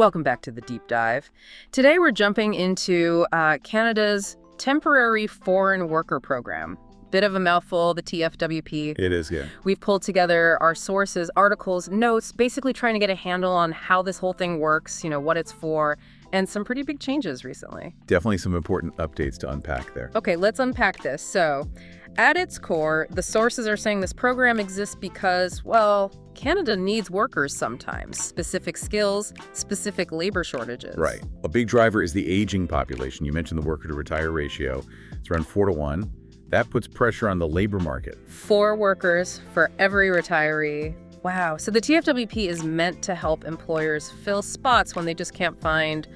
Welcome back to the Deep Dive. Today we're jumping into Canada's Temporary Foreign Worker Program. Bit of a mouthful, the TFWP. It is, yeah. We've pulled together our sources, articles, notes, basically trying to get a handle on how this whole thing works, what it's for, and some pretty big changes recently. Definitely some important updates to unpack there. Okay, let's unpack this. So, at its core, the sources are saying this program exists because, well, Canada needs workers sometimes, specific skills, specific labor shortages. Right. A big driver is the aging population. You mentioned the worker-to-retire ratio. It's around 4-to-1. That puts pressure on the labor market. 4 workers for every retiree. Wow. So the TFWP is meant to help employers fill spots when they just can't find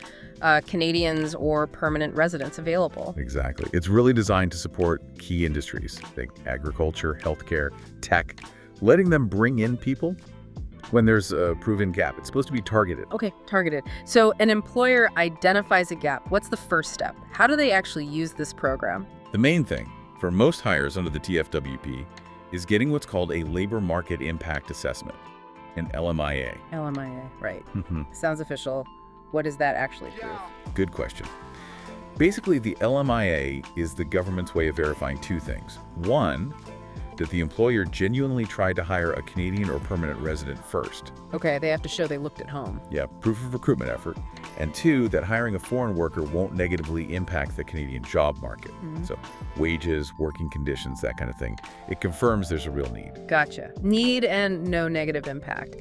Canadians or permanent residents available. Exactly. It's really designed to support key industries, think agriculture, healthcare, tech, letting them bring in people when there's a proven gap. It's supposed to be targeted. Okay, targeted. So an employer identifies a gap. What's the first step? How do they actually use this program? The main thing for most hires under the TFWP is getting what's called a labor market impact assessment, an LMIA. LMIA, right. Sounds official. What does that actually prove? Good question. Basically, the LMIA is the government's way of verifying 2 things. One, that the employer genuinely tried to hire a Canadian or permanent resident first. Okay, they have to show they looked at home. Yeah, proof of recruitment effort. And 2, that hiring a foreign worker won't negatively impact the Canadian job market. So wages, working conditions, that kind of thing. It confirms there's a real need. Gotcha. Need and no negative impact.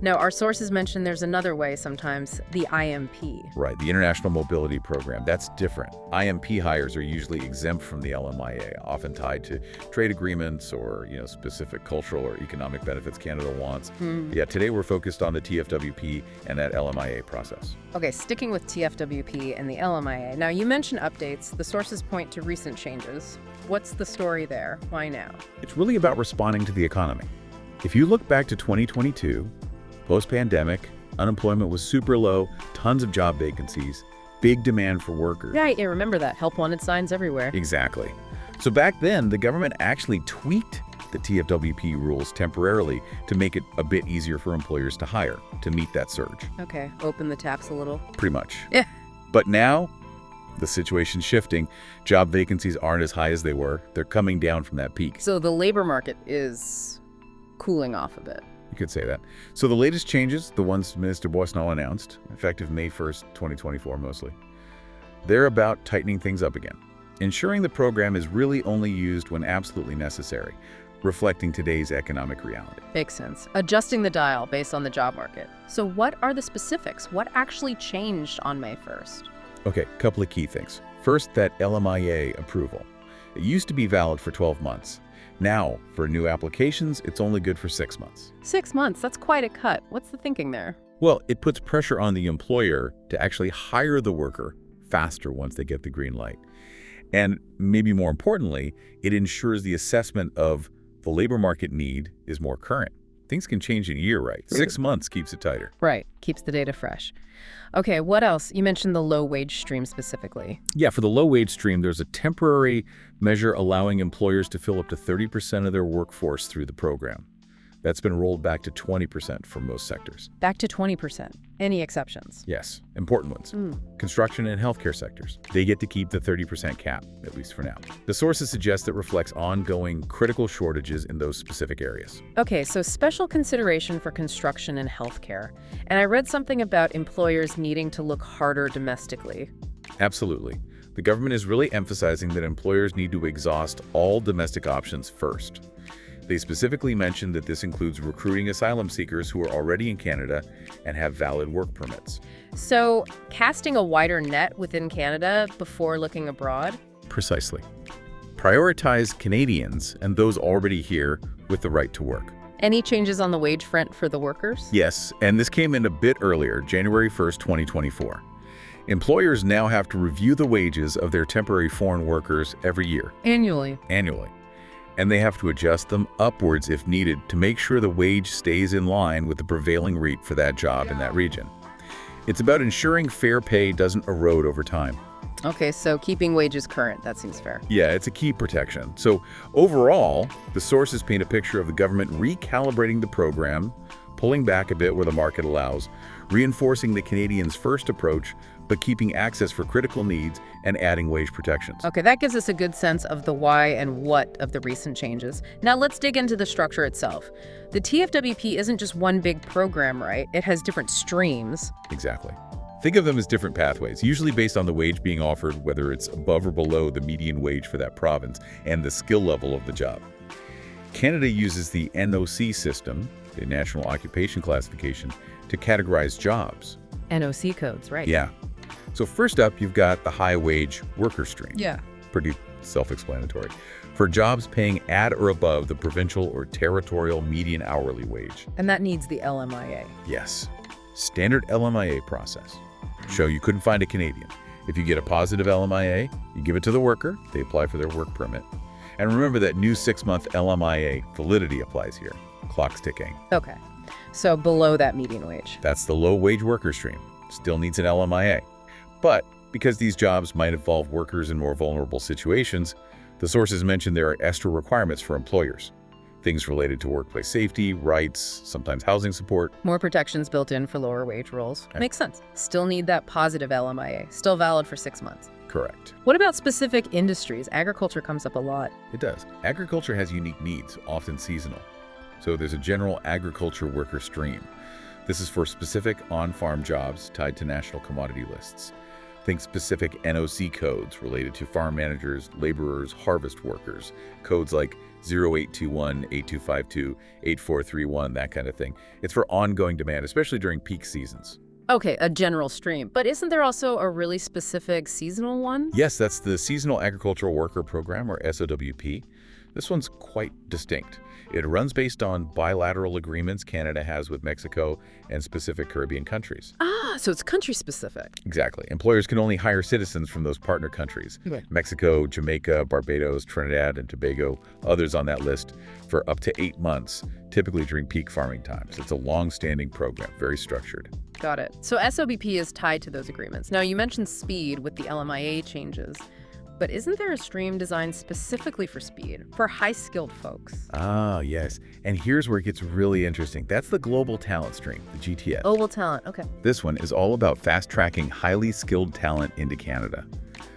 Now, our sources mention there's another way sometimes, the IMP. Right, the International Mobility Program. That's different. IMP hires are usually exempt from the LMIA, often tied to trade agreements or, specific cultural or economic benefits Canada wants. Yeah, today we're focused on the TFWP and that LMIA process. Okay, sticking with TFWP and the LMIA. Now, you mentioned updates. The sources point to recent changes. What's the story there? Why now? It's really about responding to the economy. If you look back to 2022, post-pandemic, unemployment was super low, tons of job vacancies, big demand for workers. Right, I remember that. Help wanted signs everywhere. Exactly. So back then, the government actually tweaked the TFWP rules temporarily to make it a bit easier for employers to hire to meet that surge. Okay, open the taps a little. Pretty much. Yeah. But now, the situation's shifting. Job vacancies aren't as high as they were. They're coming down from that peak. So the labor market is cooling off a bit. You could say that. So the latest changes, the ones Minister Boissonnault announced, effective May 1st, 2024 mostly, they're about tightening things up again, ensuring the program is really only used when absolutely necessary, reflecting today's economic reality. Makes sense. Adjusting the dial based on the job market. So what are the specifics? What actually changed on May 1st? Okay, a couple of key things. First, that LMIA approval. It used to be valid for 12 months. Now, for new applications, it's only good for 6 months. 6 months, that's quite a cut. What's the thinking there? Well, it puts pressure on the employer to actually hire the worker faster once they get the green light. And maybe more importantly, it ensures the assessment of the labor market need is more current. Things can change in a year, right? 6 months keeps it tighter. Right, keeps the data fresh. Okay, what else? You mentioned the low-wage stream specifically. Yeah, for the low-wage stream, there's a temporary measure allowing employers to fill up to 30% of their workforce through the program. That's been rolled back to 20% for most sectors. Back to 20%. Any exceptions? Yes, important ones. Construction and healthcare sectors. They get to keep the 30% cap, at least for now. The sources suggest it reflects ongoing critical shortages in those specific areas. Okay, so special consideration for construction and healthcare. And I read something about employers needing to look harder domestically. Absolutely. The government is really emphasizing that employers need to exhaust all domestic options first. They specifically mentioned that this includes recruiting asylum seekers who are already in Canada and have valid work permits. So, casting a wider net within Canada before looking abroad? Precisely. Prioritize Canadians and those already here with the right to work. Any changes on the wage front for the workers? Yes, and this came in a bit earlier, January 1st, 2024. Employers now have to review the wages of their temporary foreign workers every year. Annually. And they have to adjust them upwards if needed to make sure the wage stays in line with the prevailing rate for that job in that region. It's about ensuring fair pay doesn't erode over time. Okay, so keeping wages current, that seems fair. Yeah, it's a key protection. So overall, the sources paint a picture of the government recalibrating the program, pulling back a bit where the market allows, reinforcing the Canadians' first approach, but keeping access for critical needs and adding wage protections. Okay, that gives us a good sense of the why and what of the recent changes. Now let's dig into the structure itself. The TFWP isn't just one big program, right? It has different streams. Exactly. Think of them as different pathways, usually based on the wage being offered, whether it's above or below the median wage for that province, and the skill level of the job. Canada uses the NOC system, the National Occupation Classification, to categorize jobs. NOC codes, right? Yeah. So first up, you've got the high-wage worker stream. Yeah. Pretty self-explanatory. For jobs paying at or above the provincial or territorial median hourly wage. And that needs the LMIA. Yes. Standard LMIA process. Show you couldn't find a Canadian. If you get a positive LMIA, you give it to the worker, they apply for their work permit. And remember that new 6-month LMIA validity applies here. Clock's ticking. Okay. So below that median wage. That's the low-wage worker stream. Still needs an LMIA. But because these jobs might involve workers in more vulnerable situations, the sources mention there are extra requirements for employers. Things related to workplace safety, rights, sometimes housing support. More protections built in for lower wage roles. Makes sense. Still need that positive LMIA. Still valid for 6 months. Correct. What about specific industries? Agriculture comes up a lot. It does. Agriculture has unique needs, often seasonal. So there's a general agriculture worker stream. This is for specific on-farm jobs tied to national commodity lists. Think specific NOC codes related to farm managers, laborers, harvest workers. Codes like 0821, 8252, 8431, that kind of thing. It's for ongoing demand, especially during peak seasons. Okay, a general stream. But isn't there also a really specific seasonal one? Yes, that's the Seasonal Agricultural Worker Program, or SOWP. This one's quite distinct. It runs based on bilateral agreements Canada has with Mexico and specific Caribbean countries. Ah, so it's country-specific. Exactly. Employers can only hire citizens from those partner countries. Okay. Mexico, Jamaica, Barbados, Trinidad, and Tobago, others on that list, for up to 8 months, typically during peak farming times. It's a long-standing program, very structured. Got it. So SOBP is tied to those agreements. Now, you mentioned speed with the LMIA changes. But isn't there a stream designed specifically for speed, for high-skilled folks? Ah, yes. And here's where it gets really interesting. That's the Global Talent Stream, the GTS. Global talent, okay. This one is all about fast-tracking highly skilled talent into Canada.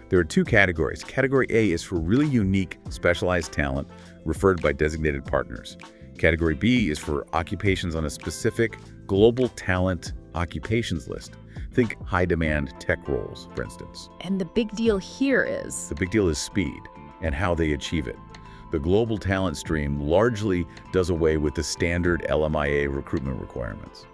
There are 2 categories. Category A is for really unique, specialized talent referred by designated partners. Category B is for occupations on a specific global talent occupations list. Think high-demand tech roles, for instance. And the big deal here is? The big deal is speed and how they achieve it. The Global Talent Stream largely does away with the standard LMIA recruitment requirements.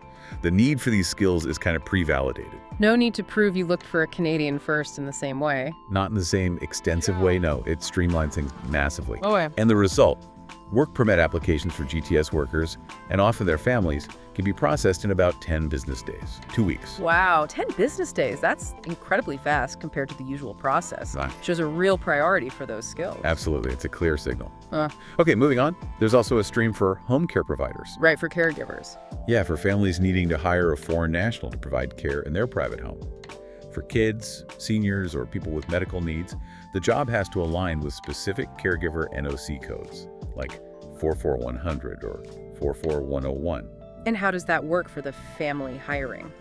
The need for these skills is kind of pre-validated. No need to prove you looked for a Canadian first in the same way. Not in the same extensive way, no. It streamlines things massively. Oh, yeah. And the result? Work permit applications for GTS workers, and often their families, can be processed in about 10 business days, 2 weeks. Wow, 10 business days. That's incredibly fast compared to the usual process. Right. Shows a real priority for those skills. Absolutely. It's a clear signal. Uh, Okay, moving on. There's also a stream for home care providers. right, for caregivers. Yeah, for families needing to hire a foreign national to provide care in their private home. For kids, seniors, or people with medical needs, the job has to align with specific caregiver NOC codes, like 44100 or 44101. And how does that work for the family hiring?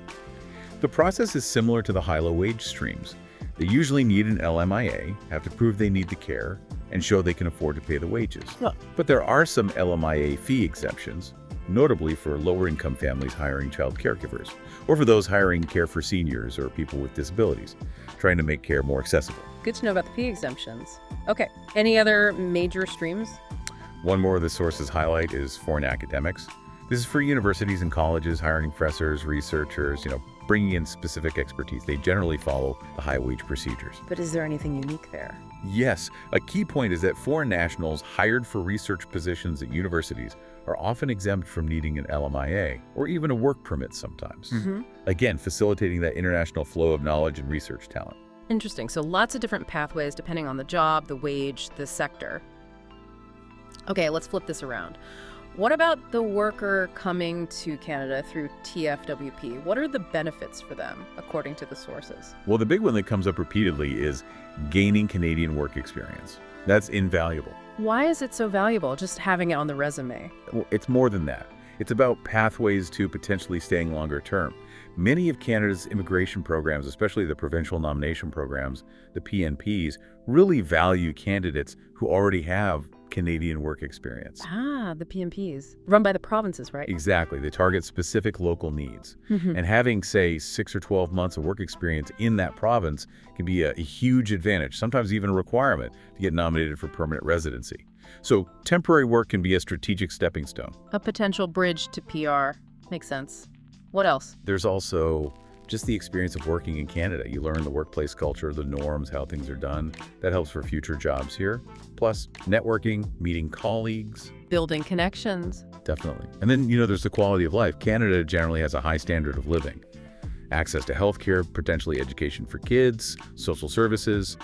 The process is similar to the high-low wage streams. They usually need an LMIA, have to prove they need the care, and show they can afford to pay the wages. Huh. But there are some LMIA fee exemptions, notably for lower-income families hiring child caregivers, or for those hiring care for seniors or people with disabilities, trying to make care more accessible. Good to know about the fee exemptions. Okay, any other major streams? One more of the sources highlight is foreign academics. This is for universities and colleges hiring professors, researchers, bringing in specific expertise. They generally follow the high-wage procedures. But is there anything unique there? Yes, a key point is that foreign nationals hired for research positions at universities are often exempt from needing an LMIA or even a work permit sometimes. Again, facilitating that international flow of knowledge and research talent. Interesting. So lots of different pathways depending on the job, the wage, the sector. Okay, let's flip this around. What about the worker coming to Canada through TFWP? What are the benefits for them, according to the sources? Well, the big one that comes up repeatedly is gaining Canadian work experience. That's invaluable. Why is it so valuable, just having it on the resume? Well, it's more than that. It's about pathways to potentially staying longer term. Many of Canada's immigration programs, especially the provincial nomination programs, the PNPs, really value candidates who already have Canadian work experience. Ah, the PMPs. Run by the provinces, right? Exactly. They target specific local needs. And having, say, 6 or 12 months of work experience in that province can be a huge advantage, sometimes even a requirement to get nominated for permanent residency. So temporary work can be a strategic stepping stone. A potential bridge to PR. Makes sense. What else? There's also just the experience of working in Canada. You learn the workplace culture, the norms, how things are done. That helps for future jobs here. Plus, networking, meeting colleagues. Building connections. Definitely. And then, there's the quality of life. Canada generally has a high standard of living. Access to healthcare, potentially education for kids, social services.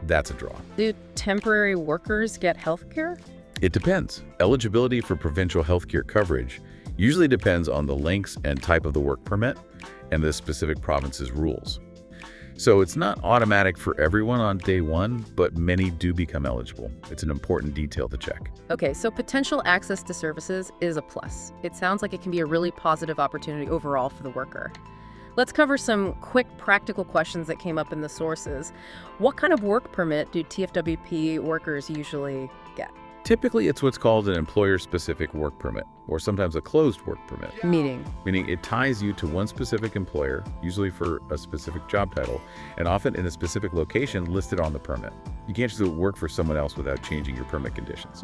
That's a draw. Do temporary workers get health care? It depends. Eligibility for provincial healthcare coverage usually depends on the lengths and type of the work permit and the specific province's rules. So it's not automatic for everyone on day one, but many do become eligible. It's an important detail to check. Okay, so potential access to services is a plus. It sounds like it can be a really positive opportunity overall for the worker. Let's cover some quick practical questions that came up in the sources. What kind of work permit do TFWP workers usually get? Typically, it's what's called an employer-specific work permit, or sometimes a closed work permit. Meaning it ties you to one specific employer, usually for a specific job title, and often in a specific location listed on the permit. You can't just work for someone else without changing your permit conditions.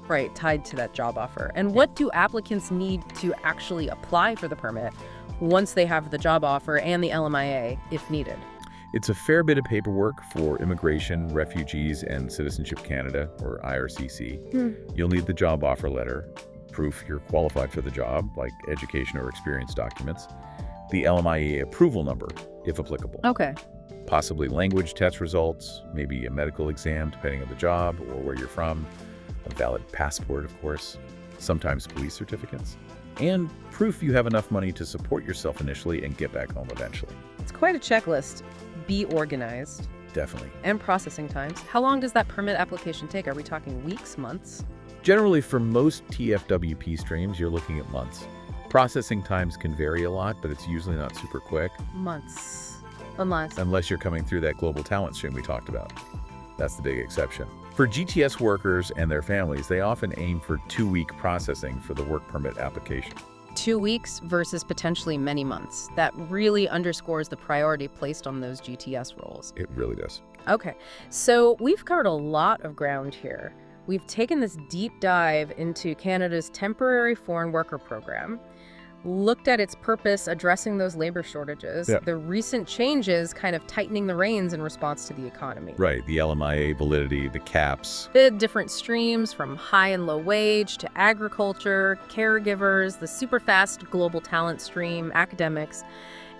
Right, tied to that job offer. And what do applicants need to actually apply for the permit once they have the job offer and the LMIA, if needed? It's a fair bit of paperwork for Immigration, Refugees, and Citizenship Canada, or IRCC. You'll need the job offer letter, proof you're qualified for the job, like education or experience documents, the LMIA approval number, if applicable. Okay. Possibly language test results, maybe a medical exam, depending on the job or where you're from, a valid passport, of course, sometimes police certificates, and proof you have enough money to support yourself initially and get back home eventually. It's quite a checklist. Be organized. Definitely. And processing times. How long does that permit application take? Are we talking weeks, months? Generally, for most TFWP streams, you're looking at months. Processing times can vary a lot, but it's usually not super quick. Months. Unless you're coming through that global talent stream we talked about. That's the big exception. For GTS workers and their families, they often aim for 2-week processing for the work permit application. 2 weeks versus potentially many months. That really underscores the priority placed on those GTS roles. It really does. Okay, so we've covered a lot of ground here. We've taken this deep dive into Canada's temporary foreign worker program, looked at its purpose addressing those labor shortages, the recent changes kind of tightening the reins in response to the economy. Right, the LMIA validity, the caps. The different streams from high and low wage to agriculture, caregivers, the super fast global talent stream, academics,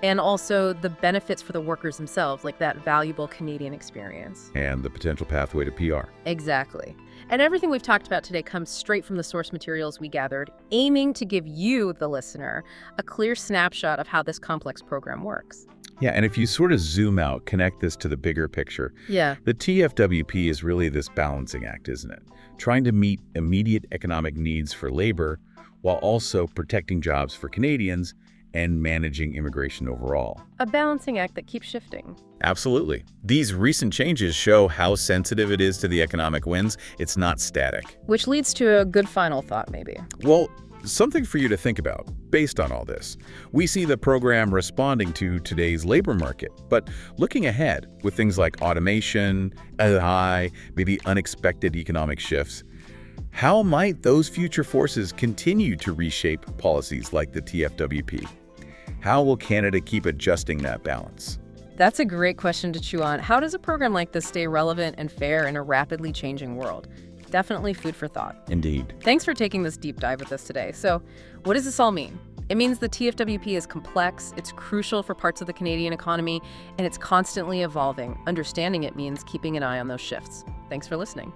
and also the benefits for the workers themselves, like that valuable Canadian experience. And the potential pathway to PR. Exactly. And everything we've talked about today comes straight from the source materials we gathered, aiming to give you, the listener, a clear snapshot of how this complex program works. Yeah, and if you sort of zoom out, connect this to the bigger picture, the TFWP is really this balancing act, isn't it? Trying to meet immediate economic needs for labor while also protecting jobs for Canadians and managing immigration overall. A balancing act that keeps shifting. Absolutely. These recent changes show how sensitive it is to the economic winds. It's not static. Which leads to a good final thought, maybe. Well, something for you to think about based on all this. We see the program responding to today's labor market, but looking ahead with things like automation, AI, maybe unexpected economic shifts, how might those future forces continue to reshape policies like the TFWP? How will Canada keep adjusting that balance? That's a great question to chew on. How does a program like this stay relevant and fair in a rapidly changing world? Definitely food for thought. Indeed. Thanks for taking this deep dive with us today. So, what does this all mean? It means the TFWP is complex, it's crucial for parts of the Canadian economy, and it's constantly evolving. Understanding it means keeping an eye on those shifts. Thanks for listening.